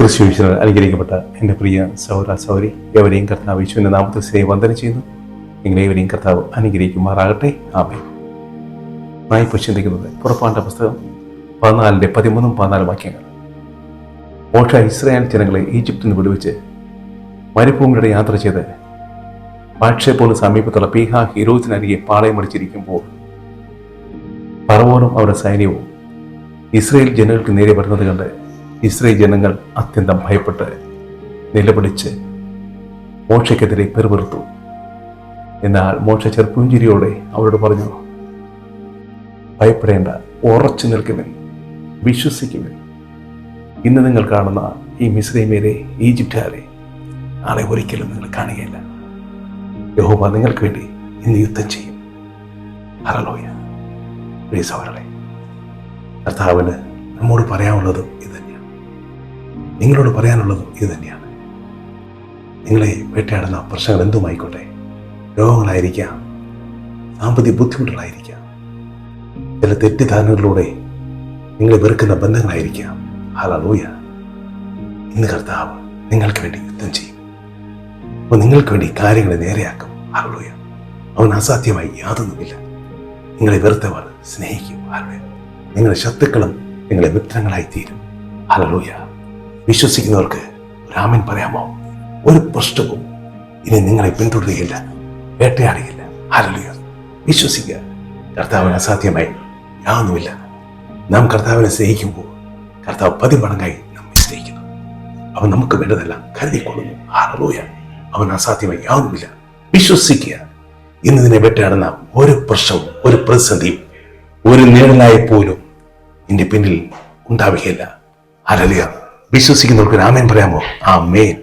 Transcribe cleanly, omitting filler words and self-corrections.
ക്രിസ്തുവിശുവിൽ അനുഗ്രഹിക്കപ്പെട്ട എൻ്റെ പ്രിയ സഹോദര സഹോദരി, എവരെയും കർത്താവ് യേശുവിൻ്റെ നാമത്തിൽ സ്നേഹം വന്ദനം ചെയ്യുന്നു. നിങ്ങളേവരെയും കർത്താവ് അനുഗ്രഹിക്കുമാറാകട്ടെ. ആമേൻ. നായിപ്പോൾ ചിന്തിക്കുന്നത് പുറപ്പാടിൻ്റെ പുസ്തകം 14:13-14 വാക്യങ്ങൾ. മോശ ഇസ്രായേൽ ജനങ്ങളെ ഈജിപ്തിൽ നിന്ന് വിടുവിച്ച് മരുഭൂമിയുടെ യാത്ര ചെയ്ത് പാക്ഷേപ്പോന് സമീപത്തുള്ള പീഹാ ഹിരോസിനരികെ പാളയമടിച്ചിരിക്കുമ്പോൾ ഫറവോനും അവരുടെ സൈന്യവും ഇസ്രായേൽ ജനങ്ങൾക്ക് നേരെ വരുന്നത് കണ്ട് ഇസ്രായേൽ ജനങ്ങൾ അത്യന്തം ഭയപ്പെട്ട് നിലവിളിച്ച് മോശയ്ക്കെതിരെ പെറുപെറുത്തു. എന്നാൽ മോശ ചെറുപ്പുഞ്ചിരിയോടെ അവരോട് പറഞ്ഞു, ഭയപ്പെടേണ്ട, ഉറച്ചു നിൽക്കുവിൻ, വിശ്വസിക്കുവിൻ. ഇന്ന് നിങ്ങൾ കാണുന്ന ഈ മിസ്രൈമ്യരെ, ഈജിപ്തുകാരെ നാളെ ഒരിക്കലും നിങ്ങൾ കാണുകയില്ല. യഹോവ നിങ്ങൾക്ക് വേണ്ടി ഇന്ന് യുദ്ധം ചെയ്യും. ഹല്ലേലൂയ. പ്രിയ സഹോദരങ്ങളെ, കർത്താവിന് നമ്മോട് പറയാനുള്ളതും ഇത് തന്നെയാണ്, നിങ്ങളോട് പറയാനുള്ളതും ഇത് തന്നെയാണ്. നിങ്ങളെ വേട്ടയാടുന്ന പ്രശ്നങ്ങൾ എന്തുമായിക്കോട്ടെ, രോഗങ്ങളായിരിക്കാം, സാമ്പത്തിക ബുദ്ധിമുട്ടുകളായിരിക്കാം, ചില തെറ്റിദ്ധാരണകളിലൂടെ നിങ്ങളെ വെറുക്കുന്ന ബന്ധങ്ങളായിരിക്കാം. ഹല്ലേലൂയ. ഇന്ന് കർത്താവ് നിങ്ങൾക്ക് വേണ്ടി യുദ്ധം ചെയ്യും. അപ്പോൾ നിങ്ങൾക്ക് വേണ്ടി കാര്യങ്ങളെ നേരെയാക്കും. ഹല്ലേലൂയ. അവൻ അസാധ്യമായി യാതൊന്നുമില്ല. നിങ്ങളെ വെറുത്തവർ സ്നേഹിക്കും. ഹല്ലേലൂയ. നിങ്ങളുടെ ശത്രുക്കളും നിങ്ങളെ മിത്രങ്ങളായി തീരും. ഹല്ലേലൂയ. വിശ്വസിക്കുന്നവർക്ക് ഒരു ആമേൻ പറയാമോ? ഒരു പ്രശ്നവും ഇനി നിങ്ങളെ പിന്തുടരുകയില്ല, വേട്ടയാടുകയില്ല. ഹല്ലേലൂയ. വിശ്വസിക്കുക. കർത്താവിന് അസാധ്യമായി യാതൊന്നുമില്ല. നാം കർത്താവിനെ സ്നേഹിക്കുമ്പോൾ കർത്താവ് 10 മടങ്ങായി നമ്മെ സ്നേഹിക്കുന്നു. അവൻ നമുക്ക് വേണ്ടതെല്ലാം കരുതിക്കൊള്ളുന്നു. ഹല്ലേലൂയ. അവൻ അസാധ്യമായി യാതൊന്നുമില്ല. വിശ്വസിക്കുക. ഇന്ന് നിന്നെ വേട്ടയാടുന്ന ഒരു പ്രശ്നവും ഒരു പ്രതിസന്ധിയും ഒരു നേടലായി പോലും നിന്റെ പിന്നിൽ ഉണ്ടാവുകയില്ല. ഹല്ലേലൂയ. വിശ്വസിക്കുന്നവർക്ക് ആമേൻ പറയാമോ? ആമേൻ.